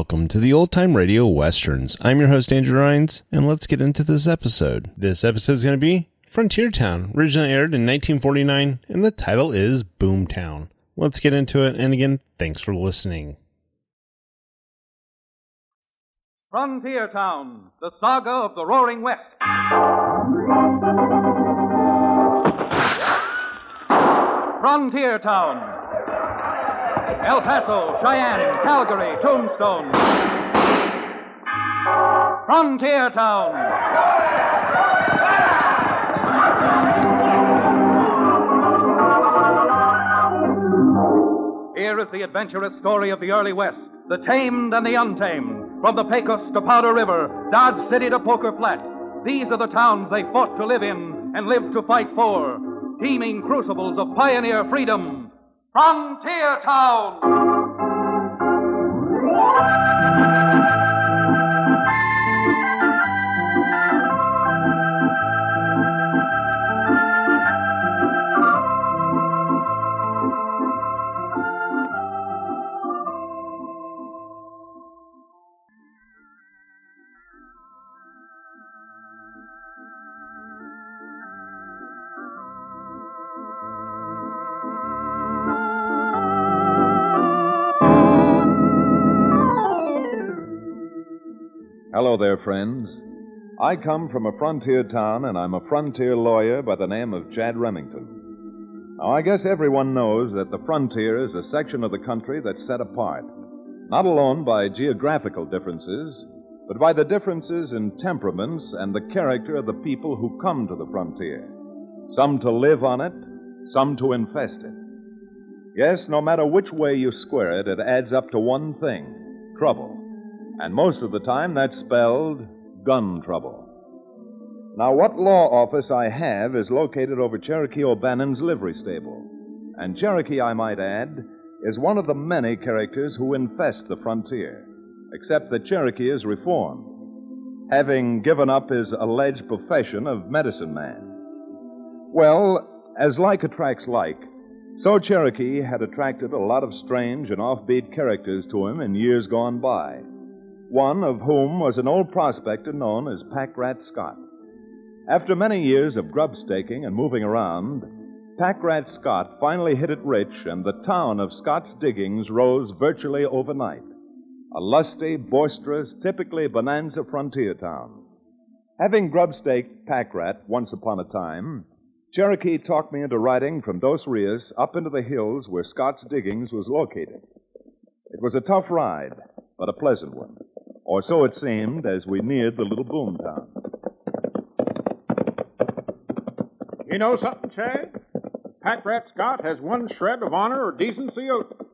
Welcome to the Old Time Radio Westerns. I'm your host, Andrew Rines, and let's get into this episode. This episode is going to be Frontier Town, originally aired in 1949, and the title is Boomtown. Let's get into it, and again, thanks for listening. Frontier Town, the saga of the Roaring West. Frontier Town. El Paso, Cheyenne, Calgary, Tombstone. Frontier Town. Here is the adventurous story of the early West, the tamed and the untamed. From the Pecos to Powder River, Dodge City to Poker Flat. These are the towns they fought to live in and lived to fight for. Teeming crucibles of pioneer freedom. Frontier Town! Hello there, friends. I come from a frontier town, and I'm a frontier lawyer by the name of Chad Remington. Now, I guess everyone knows that the frontier is a section of the country that's set apart, not alone by geographical differences, but by the differences in temperaments and the character of the people who come to the frontier. Some to live on it, some to infest it. Yes, no matter which way you square it, it adds up to one thing: trouble. And most of the time, that's spelled gun trouble. Now, what law office I have is located over Cherokee O'Bannon's livery stable. And Cherokee, I might add, is one of the many characters who infest the frontier, except that Cherokee is reformed, having given up his alleged profession of medicine man. Well, as like attracts like, so Cherokee had attracted a lot of strange and offbeat characters to him in years gone by. One of whom was an old prospector known as Pack Rat Scott. After many years of grub staking and moving around, Pack Rat Scott finally hit it rich, and the town of Scott's Diggings rose virtually overnight. A lusty, boisterous, typically bonanza frontier town. Having grub staked Pack Rat once upon a time, Cherokee talked me into riding from Dos Rios up into the hills where Scott's Diggings was located. It was a tough ride, but a pleasant one. Or so it seemed as we neared the little boom town. You know something, Chad? Pack Rat Scott has one shred of honor or decency.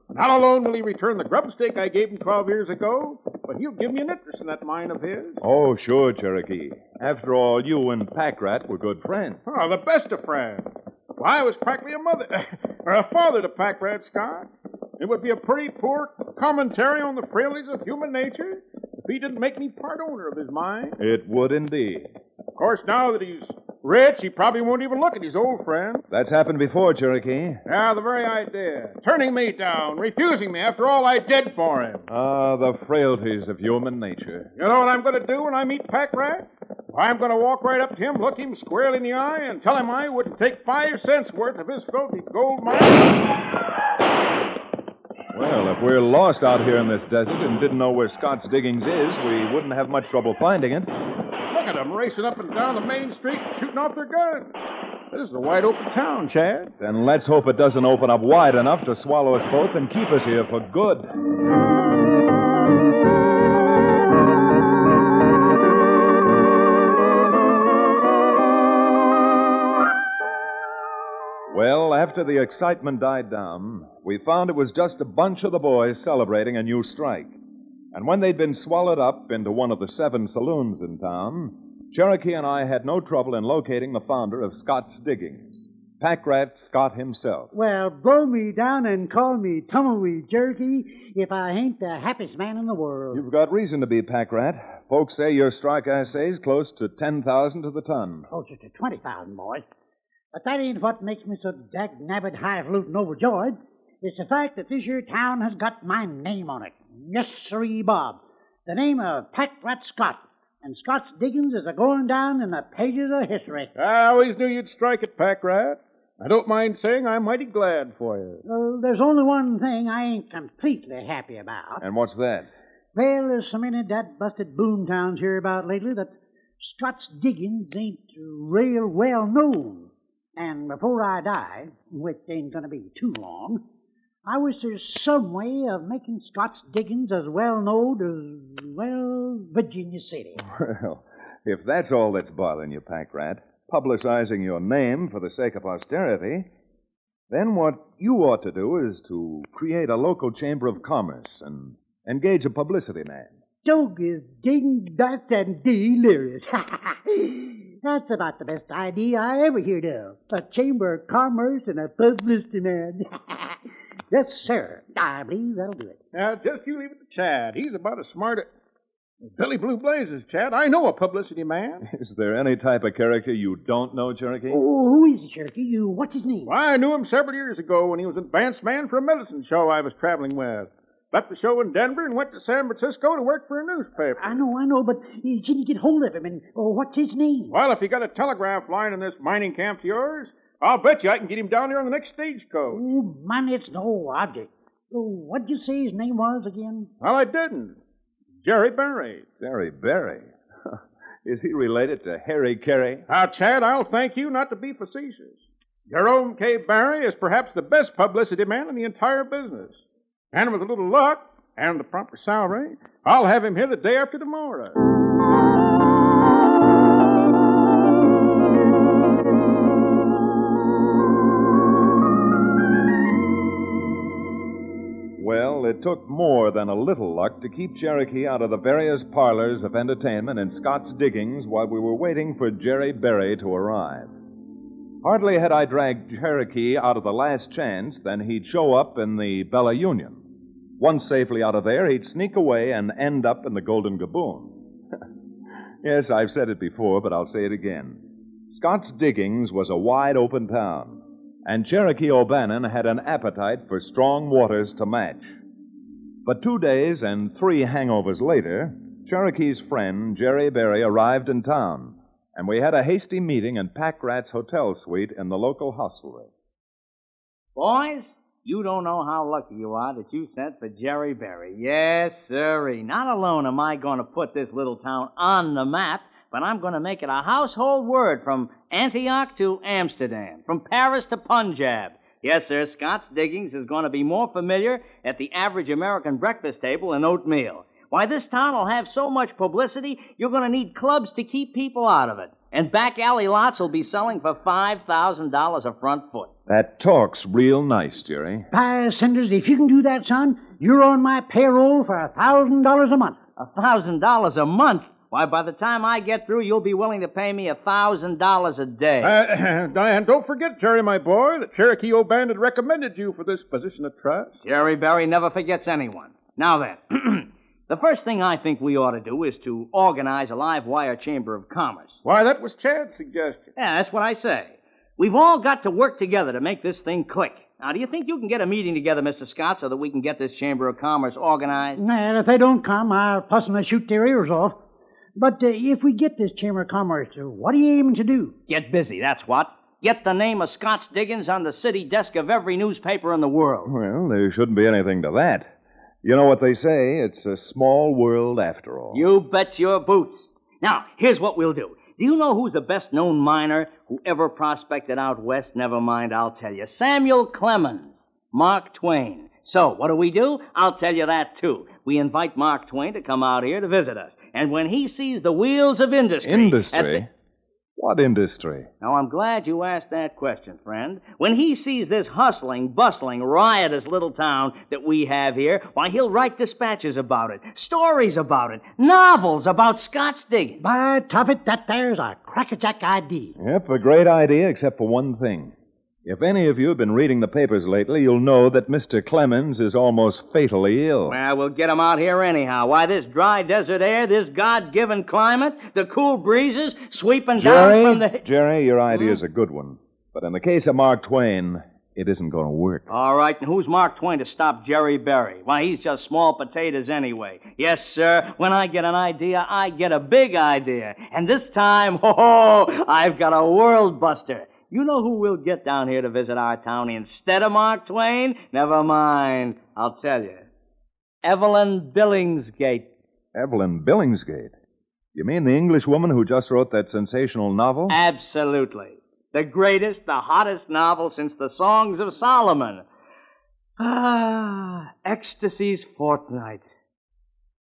Not alone will he return the grub stake I gave him 12 years ago, but he'll give me an interest in that mine of his. Oh, sure, Cherokee. After all, you and Pack Rat were good friends. Oh, the best of friends. Well, I was practically a mother, or a father to Pack Rat Scott. It would be a pretty poor commentary on the frailties of human nature if he didn't make me part owner of his mine. It would indeed. Of course, now that he's rich, he probably won't even look at his old friend. That's happened before, Cherokee. Yeah, the very idea. Turning me down, refusing me after all I did for him. Ah, the frailties of human nature. You know what I'm going to do when I meet Pack Rat? I'm going to walk right up to him, look him squarely in the eye, and tell him I wouldn't take 5 cents worth of his filthy gold mine. Well, if we're lost out here in this desert and didn't know where Scott's Diggings is, we wouldn't have much trouble finding it. Look at them racing up and down the main street, shooting off their guns. This is a wide open town, Chad. Then let's hope it doesn't open up wide enough to swallow us both and keep us here for good. Well, after the excitement died down, we found it was just a bunch of the boys celebrating a new strike. And when they'd been swallowed up into one of the 7 saloons in town, Cherokee and I had no trouble in locating the founder of Scott's Diggings, Pack Rat Scott himself. Well, blow me down and call me Tumbleweed Cherokee if I ain't the happiest man in the world. You've got reason to be, Pack Rat. Folks say your strike assay's close to 10,000 to the ton. Closer to 20,000, boy. But that ain't what makes me so dag-nabbit highfalutin overjoyed. It's the fact that this here town has got my name on it. Yes, sirree, Bob. The name of Packrat Scott. And Scott's diggings is a-going down in the pages of history. I always knew you'd strike it, Packrat. I don't mind saying I'm mighty glad for you. Well, there's only one thing I ain't completely happy about. And what's that? Well, there's so many dat-busted boom towns here about lately that Scott's diggings ain't real well known. And before I die, which ain't gonna be too long, I wish there's some way of making Scott's diggings as well known as, well, Virginia City. Well, if that's all that's bothering you, Packrat, publicizing your name for the sake of posterity, then what you ought to do is to create a local chamber of commerce and engage a publicity man. Dog is ding dust and delirious. That's about the best idea I ever heard of. A chamber of commerce and a publicity man. Yes, sir. I believe that'll do it. Now, just you leave it to Chad. He's about as smart as Billy Blue Blazes, Chad. I know a publicity man. Is there any type of character you don't know, Cherokee? Oh, who is he, Cherokee? What's his name? Well, I knew him several years ago when he was advance man for a medicine show I was traveling with. Left the show in Denver and went to San Francisco to work for a newspaper. I know, but can you get hold of him? And what's his name? Well, if you got a telegraph line in this mining camp of yours, I'll bet you I can get him down here on the next stagecoach. Oh, man, it's no object. Oh, what'd you say his name was again? Well, I didn't. Jerry Berry. Jerry Berry? Is he related to Harry Carey? Now, Chad, I'll thank you not to be facetious. Jerome K. Berry is perhaps the best publicity man in the entire business. And with a little luck and the proper salary, I'll have him here the day after tomorrow. Well, it took more than a little luck to keep Cherokee out of the various parlors of entertainment in Scott's diggings while we were waiting for Jerry Berry to arrive. Hardly had I dragged Cherokee out of the Last Chance than he'd show up in the Bella Union. Once safely out of there, he'd sneak away and end up in the Golden Gaboon. Yes, I've said it before, but I'll say it again. Scott's Diggings was a wide-open town, and Cherokee O'Bannon had an appetite for strong waters to match. But 2 days and 3 hangovers later, Cherokee's friend, Jerry Berry, arrived in town, and we had a hasty meeting in Packrat's hotel suite in the local hostelry. Boys, you don't know how lucky you are that you sent for Jerry Berry. Yes, sirree. Not alone am I going to put this little town on the map, but I'm going to make it a household word from Antioch to Amsterdam, from Paris to Punjab. Yes, sir, Scott's Diggings is going to be more familiar at the average American breakfast table than oatmeal. Why, this town will have so much publicity, you're going to need clubs to keep people out of it. And back alley lots will be selling for $5,000 a front foot. That talk's real nice, Jerry. By Cinders, if you can do that, son, you're on my payroll for $1,000 a month. $1,000 a month? Why, by the time I get through, you'll be willing to pay me $1,000 a day. And don't forget, Jerry, my boy, that Cherokee O'Bannon recommended you for this position of trust. Jerry Berry never forgets anyone. Now then, the first thing I think we ought to do is to organize a live wire chamber of commerce. Why, that was Chad's suggestion. Yeah, that's what I say. We've all got to work together to make this thing click. Now, do you think you can get a meeting together, Mr. Scott, so that we can get this chamber of commerce organized? And if they don't come, I'll personally shoot their ears off. But if we get this chamber of commerce, what are you aiming to do? Get busy, that's what. Get the name of Scott's Diggings on the city desk of every newspaper in the world. Well, there shouldn't be anything to that. You know what they say, it's a small world after all. You bet your boots. Now, here's what we'll do. Do you know who's the best-known miner who ever prospected out west? Never mind, I'll tell you. Samuel Clemens. Mark Twain. So, what do? I'll tell you that, too. We invite Mark Twain to come out here to visit us. And when he sees the wheels of industry... Industry? What industry? Now, I'm glad you asked that question, friend. When he sees this hustling, bustling, riotous little town that we have here, why, he'll write dispatches about it, stories about it, novels about Scott's Diggings. By Tuffet, that there's a crackerjack idea. Yep, a great idea, except for one thing. If any of you have been reading the papers lately, you'll know that Mr. Clemens is almost fatally ill. Well, we'll get him out here anyhow. Why, this dry desert air, this God-given climate, the cool breezes sweeping down from the... Jerry, your idea's a good one. But in the case of Mark Twain, it isn't going to work. All right, and who's Mark Twain to stop Jerry Berry? Why, he's just small potatoes anyway. Yes, sir, when I get an idea, I get a big idea. And this time, I've got a world buster. You know who we'll get down here to visit our town instead of Mark Twain? Never mind, I'll tell you. Evelyn Billingsgate. Evelyn Billingsgate? You mean the English woman who just wrote that sensational novel? Absolutely. The greatest, the hottest novel since the Songs of Solomon. Ecstasy's Fortnight.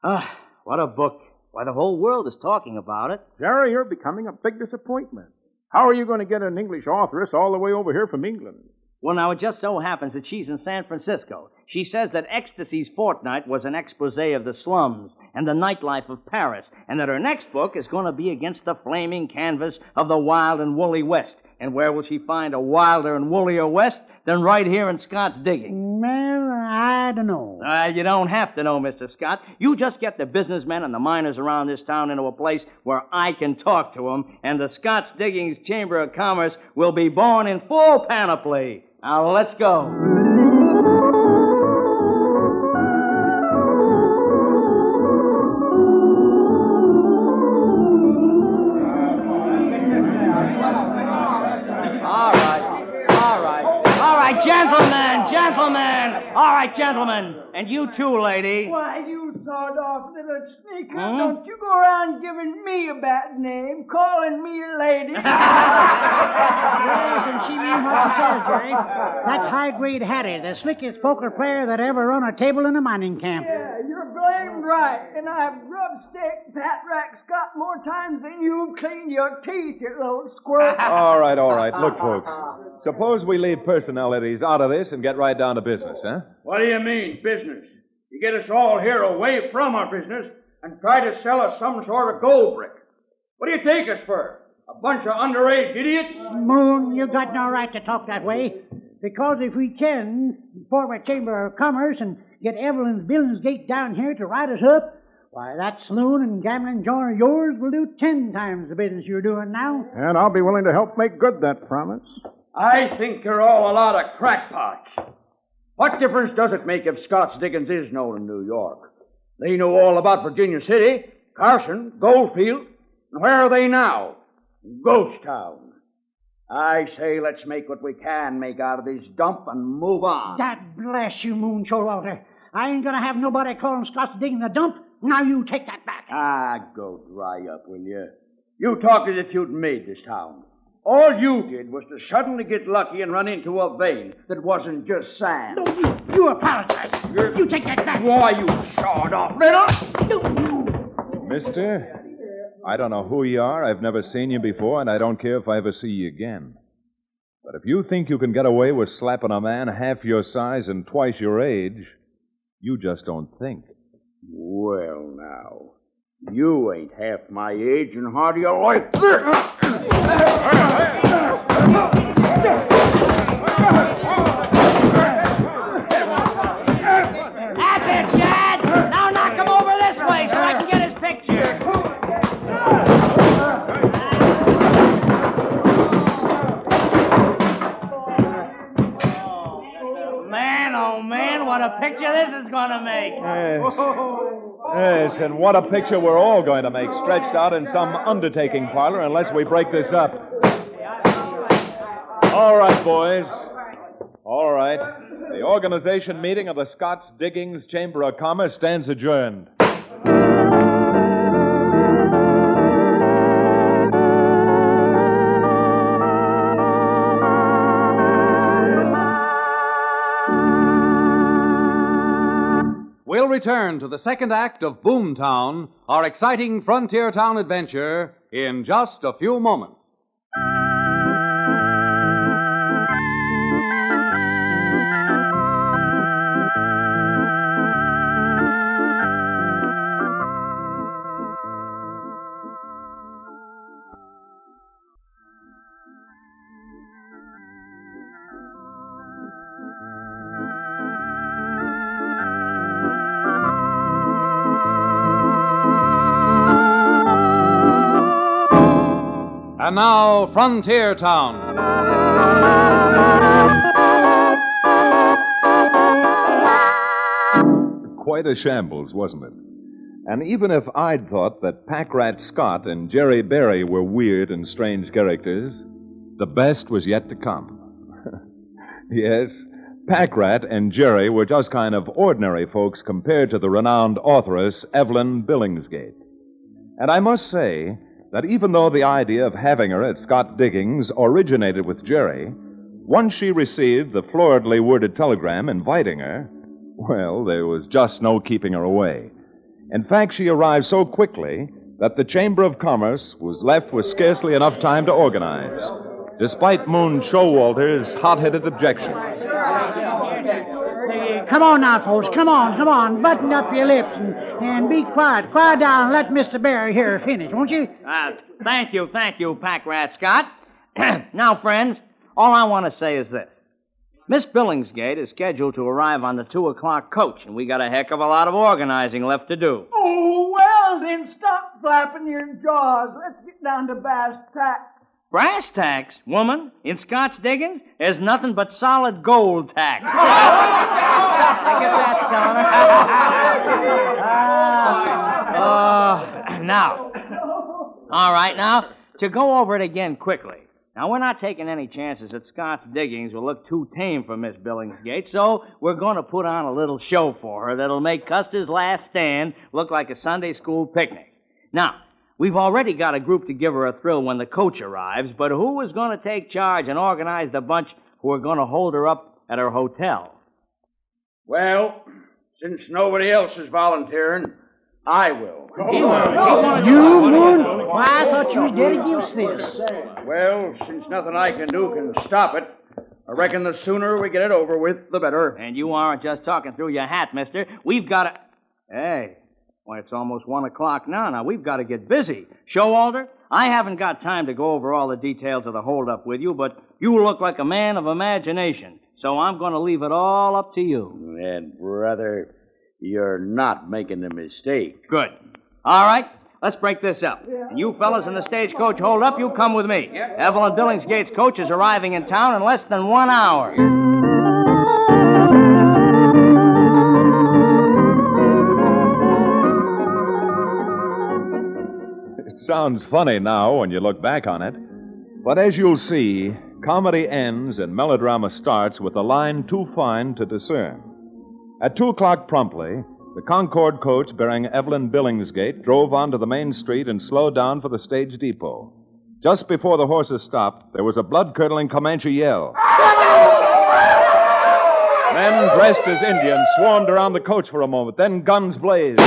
What a book. Why, the whole world is talking about it. Jerry, you're becoming a big disappointment. How are you going to get an English authoress all the way over here from England? Well, now, it just so happens that she's in San Francisco. She says that Ecstasy's Fortnight was an expose of the slums and the nightlife of Paris, and that her next book is going to be against the flaming canvas of the wild and woolly West. And where will she find a wilder and woollier West than right here in Scott's Digging? Well, I don't know. You don't have to know, Mr. Scott. You just get the businessmen and the miners around this town into a place where I can talk to them, and the Scott's Diggings Chamber of Commerce will be born in full panoply. Now, let's go. Gentlemen! All right, gentlemen. And you too, lady. Why, you sawed-off little sneaker. Don't you go around giving me a bad name, calling me a lady. Yes, and she mean what she says, Jerry. That's high-grade Hattie, the slickest poker player that ever run a table in a mining camp. Yeah, you're blamed right. And I've rubbed stick Pat Rack Scott more times than you've cleaned your teeth, you little squirt. All right. Look, folks. Suppose we leave personalities out of this and get right down to business, huh? What do you mean, business? You get us all here away from our business and try to sell us some sort of gold brick. What do you take us for? A bunch of underage idiots? Moon, you got no right to talk that way. Because if we can form a Chamber of Commerce and get Evelyn Billingsgate down here to write us up, why, that saloon and gambling joint of yours will do 10 times the business you're doing now. And I'll be willing to help make good that promise. I think you're all a lot of crackpots. What difference does it make if Scott's Diggins is known in New York? They know all about Virginia City, Carson, Goldfield. And where are they now? Ghost Town. I say let's make what we can make out of this dump and move on. God bless you, Moon Showalter. I ain't gonna have nobody calling Scott's Digging the dump. Now you take that back. Go dry up, will you? You talk as if you'd made this town. All you did was to suddenly get lucky and run into a vein that wasn't just sand. No, you apologize. You take that back. Why, you sawed-off little... Mister, I don't know who you are. I've never seen you before, and I don't care if I ever see you again. But if you think you can get away with slapping a man half your size and twice your age, you just don't think. Well, now, you ain't half my age, and how do you like this? That's it, Chad! Now knock him over this way so I can get his picture. Oh, man, what a picture this is going to make. Yes, and what a picture we're all going to make, stretched out in some undertaking parlor unless we break this up. All right, boys. All right. The organization meeting of the Scott's Diggings Chamber of Commerce stands adjourned. We'll return to the second act of Boomtown, our exciting frontier town adventure, in just a few moments. And now, Frontier Town. Quite a shambles, wasn't it? And even if I'd thought that Pack Rat Scott and Jerry Berry were weird and strange characters, the best was yet to come. Yes, Pack Rat and Jerry were just kind of ordinary folks compared to the renowned authoress Evelyn Billingsgate. And I must say that even though the idea of having her at Scott Diggings originated with Jerry, once she received the floridly worded telegram inviting her, well, there was just no keeping her away. In fact, she arrived so quickly that the Chamber of Commerce was left with scarcely enough time to organize, despite Moon Showalter's hot-headed objections. Come on now, folks. Come on. Button up your lips and be quiet. Quiet down and let Mr. Barry here finish, won't you? Thank you, Pack Rat Scott. Now, friends, all I want to say is this. Miss Billingsgate is scheduled to arrive on the 2 o'clock coach, and we got a heck of a lot of organizing left to do. Oh, well, then stop flapping your jaws. Let's get down to brass tacks. Brass tacks, woman, in Scott's Diggings, there's nothing but solid gold tacks. I guess that's telling her. Now, all right, now, to go over it again quickly. Now, we're not taking any chances that Scott's Diggings will look too tame for Miss Billingsgate, so we're going to put on a little show for her that'll make Custer's Last Stand look like a Sunday school picnic. Now, we've already got a group to give her a thrill when the coach arrives, but who is going to take charge and organize the bunch who are going to hold her up at her hotel? Well, since nobody else is volunteering, I will. You would? Why, I thought you was dead against this. Well, since nothing I can do can stop it, I reckon the sooner we get it over with, the better. And you aren't just talking through your hat, mister. We've got to... Hey, why, it's almost 1 o'clock now. Now, we've got to get busy. Showalter, I haven't got time to go over all the details of the holdup with you, but you look like a man of imagination, so I'm going to leave it all up to you. And, brother, you're not making a mistake. Good. All right, let's break this up. And you fellas in the stagecoach hold up, you come with me. Evelyn Billingsgate's coach is arriving in town in less than 1 hour. It sounds funny now when you look back on it, but as you'll see, comedy ends and melodrama starts with a line too fine to discern. At 2 o'clock promptly, the Concord coach bearing Evelyn Billingsgate drove onto the main street and slowed down for the stage depot. Just before the horses stopped, there was a blood-curdling Comanche yell. Men dressed as Indians swarmed around the coach for a moment, then guns blazed.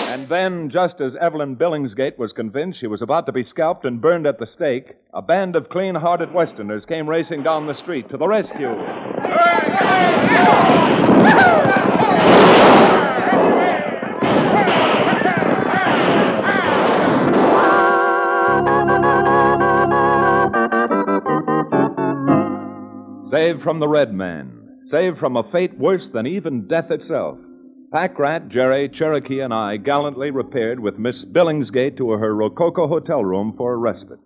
And then, just as Evelyn Billingsgate was convinced she was about to be scalped and burned at the stake, a band of clean-hearted Westerners came racing down the street to the rescue. Saved from the Red Man, saved from a fate worse than even death itself, Pack Rat, Jerry, Cherokee, and I gallantly repaired with Miss Billingsgate to her Rococo hotel room for a respite.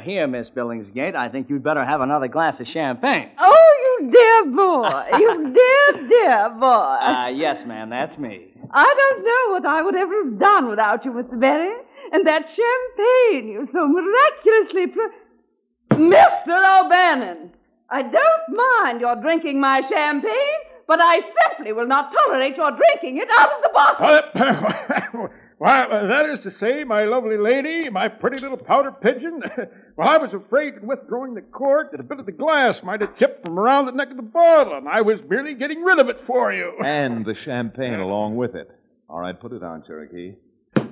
Here, Miss Billingsgate, I think you'd better have another glass of champagne. Oh, you dear boy. You dear boy. Yes, ma'am, that's me. I don't know what I would ever have done without you, Mr. Berry. And that champagne you so miraculously... Mr. O'Bannon, I don't mind your drinking my champagne, but I simply will not tolerate your drinking it out of the bottle. Why, that is to say, my lovely lady, my pretty little powder pigeon, well, I was afraid in withdrawing the cork that a bit of the glass might have tipped from around the neck of the bottle, and I was merely getting rid of it for you. And the champagne along with it. All right, put it on, Cherokee.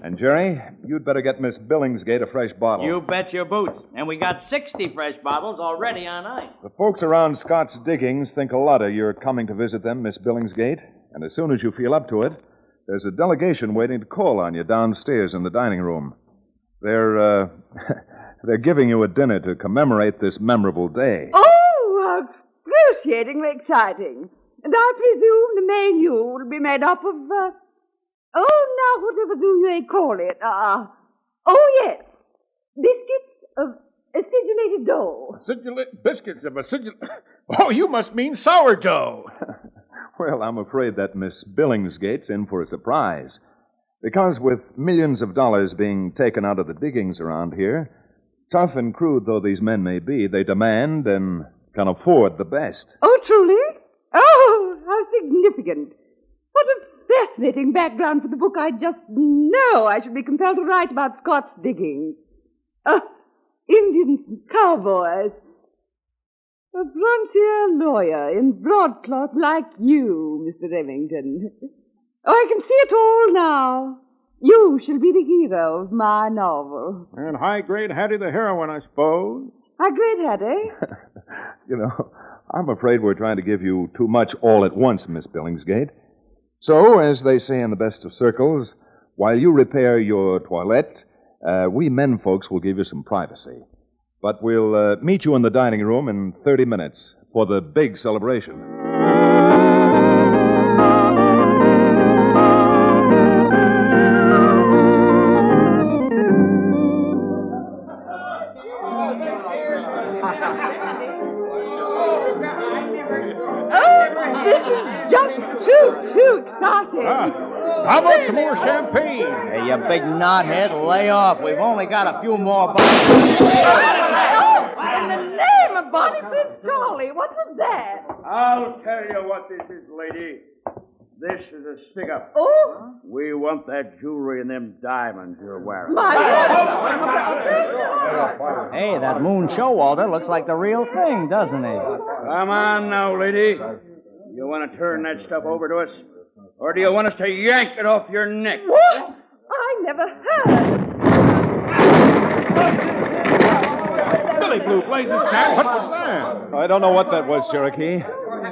And, Jerry, you'd better get Miss Billingsgate a fresh bottle. You bet your boots. And we got 60 fresh bottles already on ice. The folks around Scott's Diggings think a lot of your coming to visit them, Miss Billingsgate. And as soon as you feel up to it, there's a delegation waiting to call on you downstairs in the dining room. They're giving you a dinner to commemorate this memorable day. Oh, how excruciatingly exciting. And I presume the menu will be made up of, now whatever do they call it? Yes, biscuits of acidulated dough. Biscuits of acidulated... Oh, you must mean sourdough. Well, I'm afraid that Miss Billingsgate's in for a surprise. Because with millions of dollars being taken out of the diggings around here, tough and crude though these men may be, they demand and can afford the best. Oh, truly? Oh, how significant. What a fascinating background for the book I just know I should be compelled to write about Scott's diggings. Indians and cowboys. A frontier lawyer in broadcloth like you, Mr. Remington. Oh, I can see it all now. You shall be the hero of my novel. And high-grade Hattie the heroine, I suppose. High-grade Hattie? You know, I'm afraid we're trying to give you too much all at once, Miss Billingsgate. So, as they say in the best of circles, while you repair your toilette, we men folks will give you some privacy. But we'll meet you in the dining room in 30 minutes for the big celebration. Oh, this is just too exciting. How about some more champagne? Hey, you big knothead, lay off. We've only got a few more bottles. Oh, in the name of Bonnie Prince Charlie, what was that? I'll tell you what this is, lady. This is a stick-up. Oh? We want that jewelry and them diamonds you're wearing. Hey, that Moon Showalter looks like the real thing, doesn't he? Come on now, lady. You want to turn that stuff over to us? Or do you want us to yank it off your neck? What? I never heard. Billy Blue Blazes, Chad, what was that? I don't know what that was, Cherokee,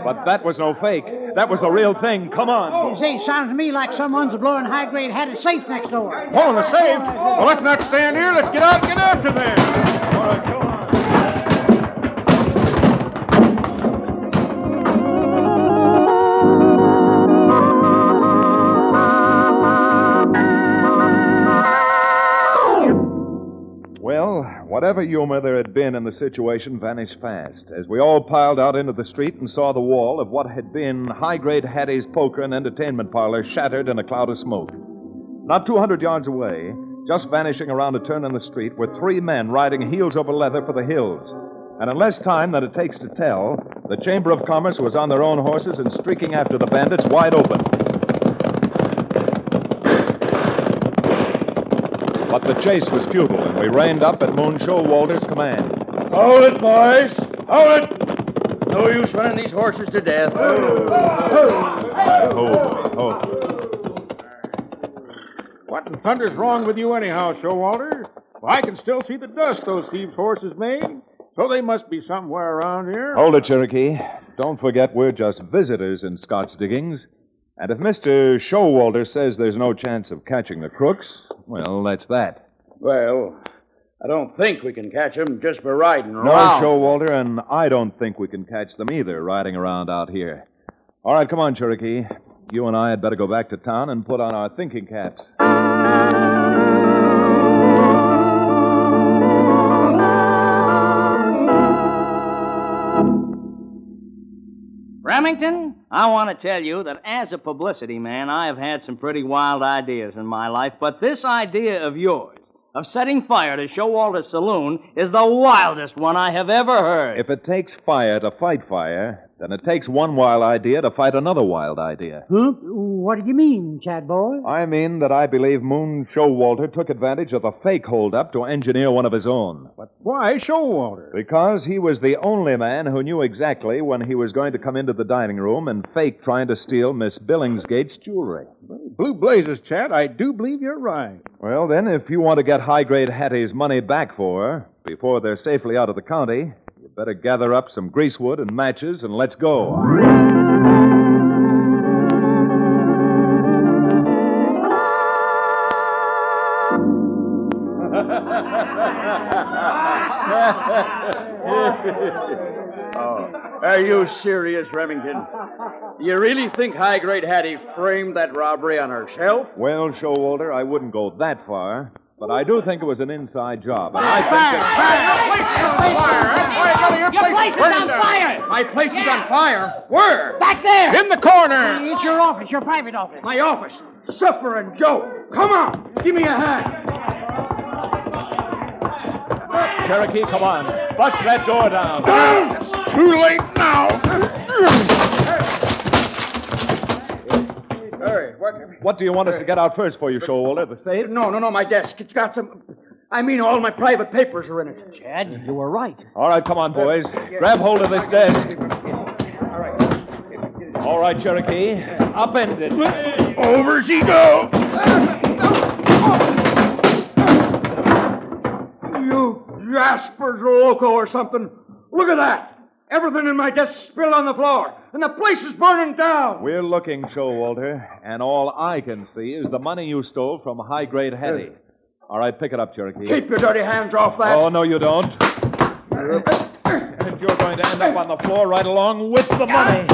but that was no fake. That was the real thing. Come on. Say, sounds to me like someone's blowing high-grade Hattie's safe next door. Pulling the safe? Well, let's not stand here. Let's get out and get after them. All right, come on. Well, whatever humor there had been in the situation vanished fast as we all piled out into the street and saw the wall of what had been high-grade Hattie's poker and entertainment parlor shattered in a cloud of smoke. Not 200 yards away, just vanishing around a turn in the street, were 3 men riding heels over leather for the hills. And in less time than it takes to tell, the Chamber of Commerce was on their own horses and streaking after the bandits wide open. But the chase was futile, and we reined up at Moon Showalter's command. Hold it, boys. Hold it. No use running these horses to death. What in thunder's wrong with you anyhow, Showalter? Well, I can still see the dust those thieves' horses made, so they must be somewhere around here. Hold it, Cherokee. Don't forget we're just visitors in Scott's diggings. And if Mr. Showalter says there's no chance of catching the crooks, well, that's that. Well, I don't think we can catch them just by riding No, around. Showalter, and I don't think we can catch them either riding around out here. All right, come on, Cherokee. You and I had better go back to town and put on our thinking caps. Remington, I want to tell you that as a publicity man, I have had some pretty wild ideas in my life, but this idea of yours, of setting fire to Showalter's saloon, is the wildest one I have ever heard. If it takes fire to fight fire, then it takes one wild idea to fight another wild idea. Huh? What do you mean, Chad boy? I mean that I believe Moon Showalter took advantage of the fake holdup to engineer one of his own. But why Showalter? Because he was the only man who knew exactly when he was going to come into the dining room and fake trying to steal Miss Billingsgate's jewelry. Blue Blazes, Chad, I do believe you're right. Well, then, if you want to get high-grade Hattie's money back for her before they're safely out of the county, you better gather up some greasewood and matches and let's go. Are you serious, Remington? Do you really think high-grade Hattie framed that robbery on herself? Well, Showalter, I wouldn't go that far. But I do think it was an inside job. And Your place is on fire! My place is on fire? Where? Back there! In the corner! It's your office, your private office. My office. Suffering Joe. Come on. Give me a hand. Cherokee, come on. Bust that door down. It's too late now. Hurry. What do you want us to get out first for you, Showalter? The safe? No, my desk. It's got some... I mean, all my private papers are in it. Chad, you were right. All right, come on, boys. Grab hold of this desk. All right, Cherokee. Upend it. Over she goes. You Jaspers Loco or something. Look at that. Everything in my desk spilled on the floor, and the place is burning down. We're looking, Showalter, and all I can see is the money you stole from High-Grade Hattie. All right, pick it up, Cherokee. Keep your dirty hands off that. Oh, no, you don't. And you're going to end up on the floor right along with the money.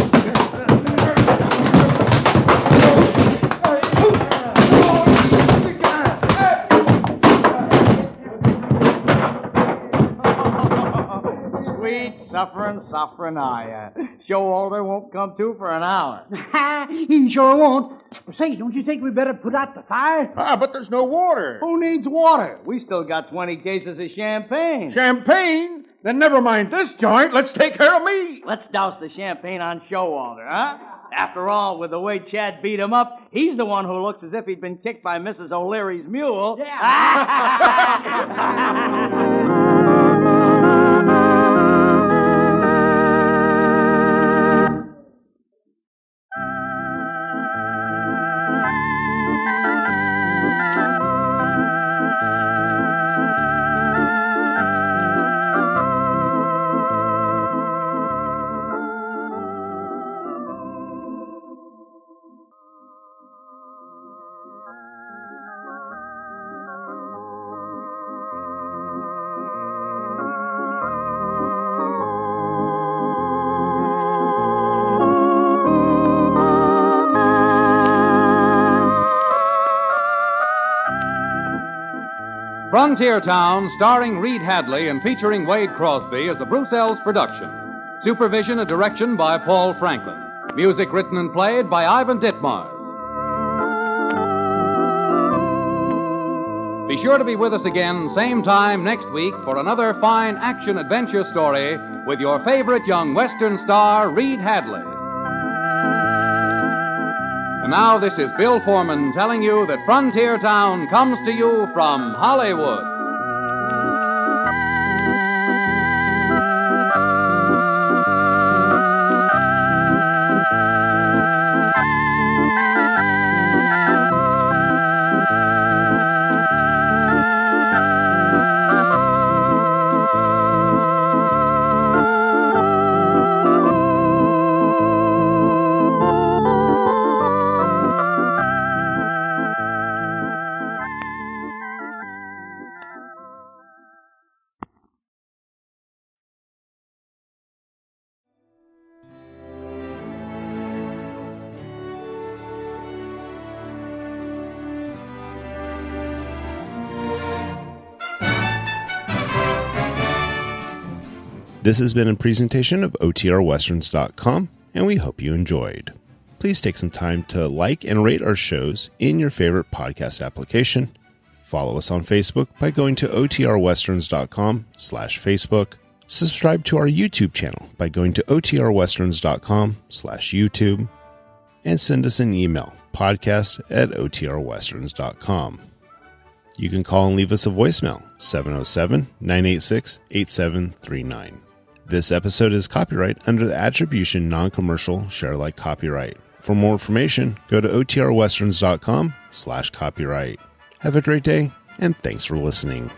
Sweet suffering I. Showalter won't come to for an hour. He sure won't. Say, don't you think we better put out the fire? But there's no water. Who needs water? We still got 20 cases of champagne. Champagne? Then never mind this joint. Let's take care of me. Let's douse the champagne on Showalter, huh? After all, with the way Chad beat him up, he's the one who looks as if he'd been kicked by Mrs. O'Leary's mule. Frontier Town, starring Reed Hadley and featuring Wade Crosby, is a Bruce Ells production. Supervision and direction by Paul Franklin. Music written and played by Ivan Ditmars. Be sure to be with us again, same time next week, for another fine action-adventure story with your favorite young Western star, Reed Hadley. And now this is Bill Foreman telling you that Frontier Town comes to you from Hollywood. This has been a presentation of OTRWesterns.com, and we hope you enjoyed. Please take some time to like and rate our shows in your favorite podcast application. Follow us on Facebook by going to OTRWesterns.com/Facebook. Subscribe to our YouTube channel by going to OTRWesterns.com/YouTube. And send us an email, podcast@OTRWesterns.com. You can call and leave us a voicemail, 707-986-8739. This episode is copyright under the Attribution Non-Commercial Share-alike copyright. For more information, go to OTRWesterns.com/copyright. Have a great day, and thanks for listening.